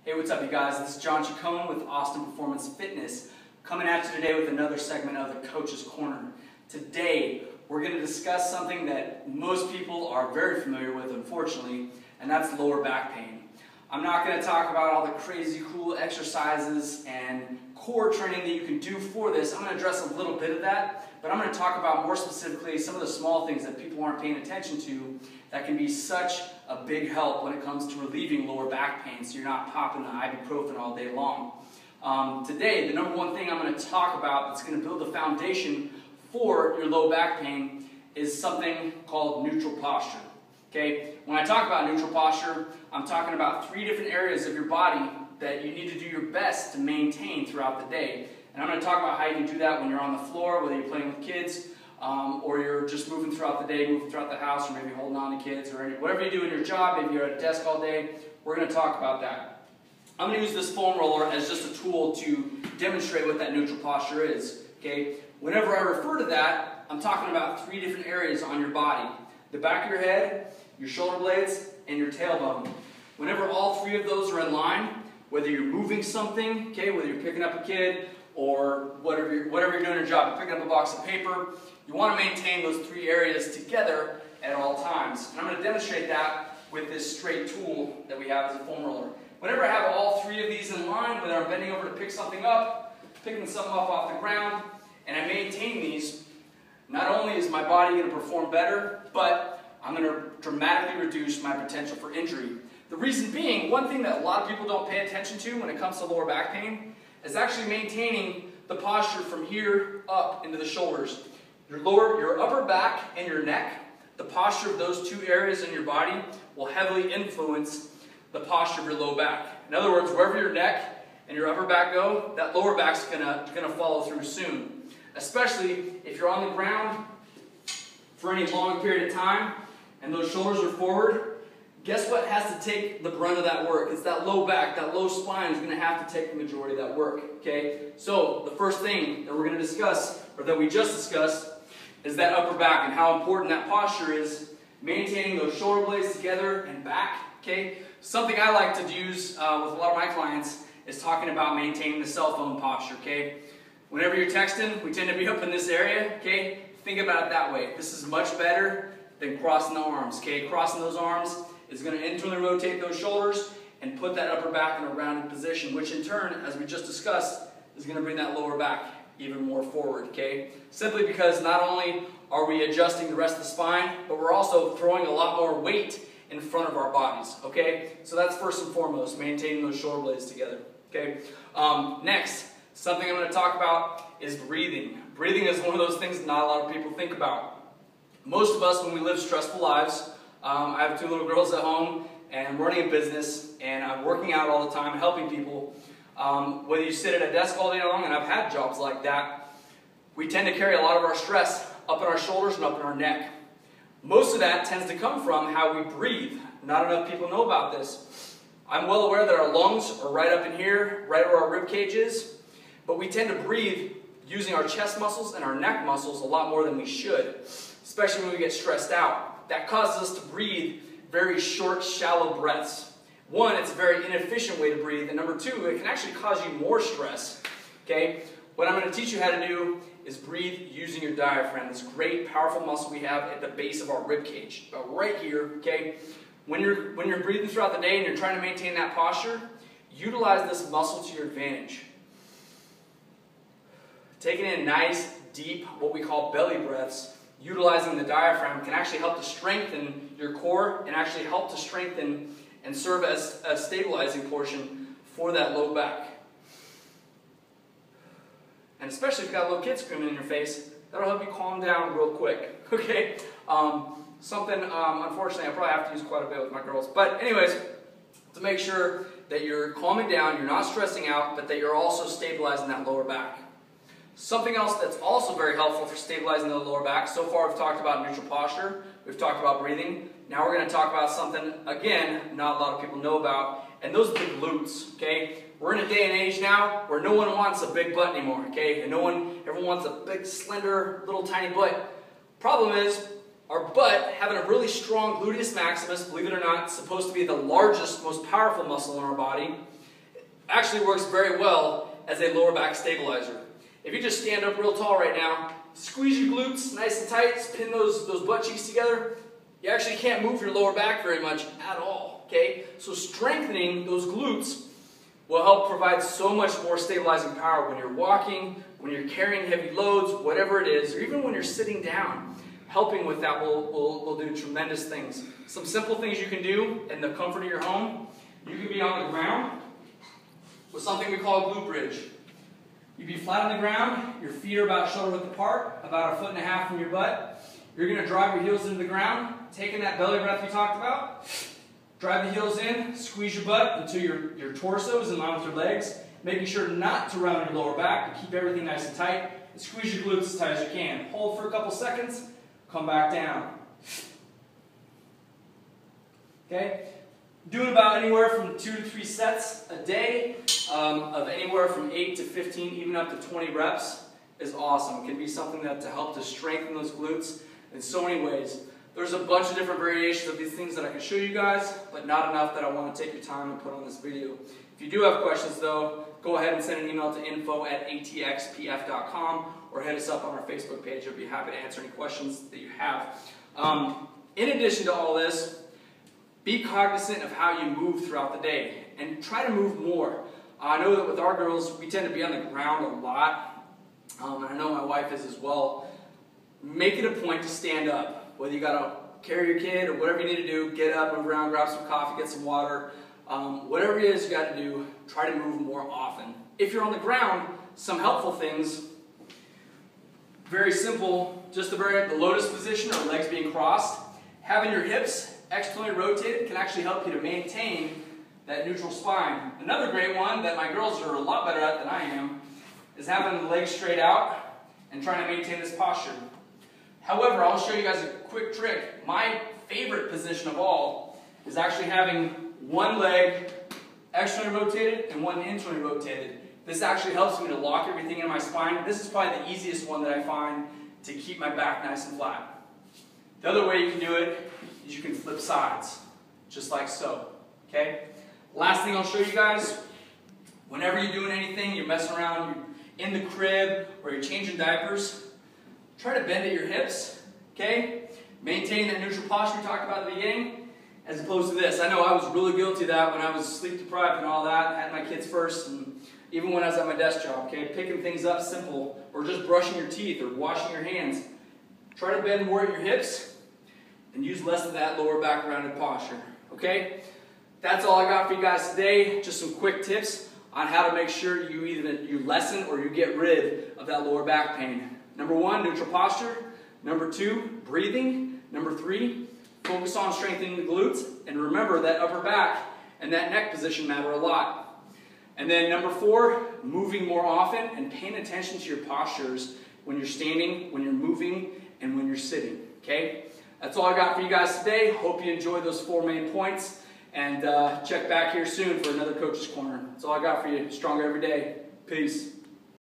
Hey, what's up you guys? This is John Chacon with Austin Performance Fitness, coming at you today with another segment of the Coach's Corner. Today, we're going to discuss something that most people are very familiar with, unfortunately, and that's lower back pain. I'm not going to talk about all the crazy cool exercises and core training that you can do for this. I'm going to address a little bit of that, but I'm going to talk about more specifically some of the small things that people aren't paying attention to that can be such a big help when it comes to relieving lower back pain, so you're not popping the ibuprofen all day long. Today, the number one thing I'm going to talk about that's going to build the foundation for your low back pain is something called neutral posture. Okay? When I talk about neutral posture, I'm talking about 3 different areas of your body that you need to do your best to maintain throughout the day. And I'm going to talk about how you can do that when you're on the floor, whether you're playing with kids, or you're just moving throughout the day, moving throughout the house, or maybe holding on to kids, or whatever you do in your job. Maybe you're at a desk all day. We're going to talk about that. I'm going to use this foam roller as just a tool to demonstrate what that neutral posture is. Okay? Whenever I refer to that, I'm talking about 3 different areas on your body: the back of your head, your shoulder blades, and your tailbone. Whenever all 3 of those are in line, whether you're moving something, okay, whether you're picking up a kid, or whatever you're doing in your job, you're picking up a box of paper, you want to maintain those 3 areas together at all times. And I'm going to demonstrate that with this straight tool that we have as a foam roller. Whenever I have all 3 of these in line, whether I'm bending over to pick something up, picking something up off the ground, and I maintain these, not only is my body going to perform better, but I'm going to dramatically reduce my potential for injury. The reason being, one thing that a lot of people don't pay attention to when it comes to lower back pain is actually maintaining the posture from here up into the shoulders. Your upper back and your neck, the posture of those 2 areas in your body will heavily influence the posture of your low back. In other words, wherever your neck and your upper back go, that lower back's gonna follow through soon. Especially if you're on the ground for any long period of time and those shoulders are forward, guess what has to take the brunt of that work? It's that low back, that low spine is going to have to take the majority of that work. Okay? So the first thing that we're going to discuss, or that we just discussed, is that upper back and how important that posture is, maintaining those shoulder blades together and back. Okay? Something I like to use with a lot of my clients is talking about maintaining the cell phone posture. Okay? Whenever you're texting, we tend to be up in this area. Okay? Think about it that way. This is much better than crossing the arms. Okay? Crossing those arms is going to internally rotate those shoulders and put that upper back in a rounded position, which in turn, as we just discussed, is going to bring that lower back even more forward, okay? Simply because not only are we adjusting the rest of the spine, but we're also throwing a lot more weight in front of our bodies, okay? So that's first and foremost, maintaining those shoulder blades together, okay? Next, something I'm going to talk about is breathing. Breathing is one of those things that not a lot of people think about. Most of us, when we live stressful lives, I have 2 little girls at home, and I'm running a business, and I'm working out all the time, helping people. Whether you sit at a desk all day long, and I've had jobs like that, we tend to carry a lot of our stress up in our shoulders and up in our neck. Most of that tends to come from how we breathe. Not enough people know about this. I'm well aware that our lungs are right up in here, right where our rib cage is, but we tend to breathe using our chest muscles and our neck muscles a lot more than we should, especially when we get stressed out. That causes us to breathe very short, shallow breaths. 1, it's a very inefficient way to breathe, and number 2, it can actually cause you more stress. Okay? What I'm going to teach you how to do is breathe using your diaphragm, this great, powerful muscle we have at the base of our rib cage, right here. Okay? When you're breathing throughout the day and you're trying to maintain that posture, utilize this muscle to your advantage. Taking in nice, deep, what we call belly breaths, utilizing the diaphragm can actually help to strengthen your core and actually help to strengthen and serve as a stabilizing portion for that low back. And especially if you've got little kids screaming in your face, that'll help you calm down real quick. Okay? Something, unfortunately, I probably have to use quite a bit with my girls. But anyways, to make sure that you're calming down, you're not stressing out, but that you're also stabilizing that lower back. Something else that's also very helpful for stabilizing the lower back, so far we've talked about neutral posture, we've talked about breathing, now we're going to talk about something, again, not a lot of people know about, and those are the glutes, okay? We're in a day and age now where no one wants a big butt anymore, okay? And everyone wants a big, slender, little tiny butt. Problem is, our butt, having a really strong gluteus maximus, believe it or not, it's supposed to be the largest, most powerful muscle in our body, actually works very well as a lower back stabilizer. If you just stand up real tall right now, squeeze your glutes nice and tight, pin those butt cheeks together, you actually can't move your lower back very much at all, okay? So strengthening those glutes will help provide so much more stabilizing power when you're walking, when you're carrying heavy loads, whatever it is, or even when you're sitting down. Helping with that will do tremendous things. Some simple things you can do in the comfort of your home. You can be on the ground with something we call a glute bridge. You'd be flat on the ground, your feet are about shoulder width apart, about 1.5 feet from your butt. You're going to drive your heels into the ground, taking that belly breath we talked about. Drive the heels in, squeeze your butt until your torso is in line with your legs, making sure not to round your lower back, but keep everything nice and tight. And squeeze your glutes as tight as you can. Hold for a couple seconds, come back down. Okay? Doing about anywhere from 2 to 3 sets a day of anywhere from 8 to 15, even up to 20 reps is awesome. It can be something that to help to strengthen those glutes in so many ways. There's a bunch of different variations of these things that I can show you guys, but not enough that I want to take your time and put on this video. If you do have questions though, go ahead and send an email to info@atxpf.com or hit us up on our Facebook page. I'll be happy to answer any questions that you have. In addition to all this, be cognizant of how you move throughout the day and try to move more. I know that with our girls, we tend to be on the ground a lot, and I know my wife is as well. Make it a point to stand up. Whether you got to carry your kid or whatever you need to do, get up, move around, grab some coffee, get some water. Whatever it is you got to do, try to move more often. If you're on the ground, some helpful things, very simple, just the lotus position or legs being crossed. Having your hips externally rotated can actually help you to maintain that neutral spine. Another great one that my girls are a lot better at than I am is having the legs straight out and trying to maintain this posture. However, I'll show you guys a quick trick. My favorite position of all is actually having one leg externally rotated and one internally rotated. This actually helps me to lock everything in my spine. This is probably the easiest one that I find to keep my back nice and flat. The other way you can do it is you can flip sides, just like so, okay? Last thing I'll show you guys, whenever you're doing anything, you're messing around, you're in the crib, or you're changing diapers, try to bend at your hips, okay? Maintain that neutral posture we talked about at the beginning, as opposed to this. I know I was really guilty of that when I was sleep deprived and all that, had my kids first, and even when I was at my desk job, okay? Picking things up simple, or just brushing your teeth, or washing your hands. Try to bend more at your hips, and use less of that lower back rounded posture, okay? That's all I got for you guys today. Just some quick tips on how to make sure you lessen or you get rid of that lower back pain. Number 1, neutral posture. Number 2, breathing. Number 3, focus on strengthening the glutes. And remember that upper back and that neck position matter a lot. And then number 4, moving more often and paying attention to your postures when you're standing, when you're moving, and when you're sitting, okay? That's all I got for you guys today. Hope you enjoyed those 4 main points. And check back here soon for another Coach's Corner. That's all I got for you. Stronger every day. Peace.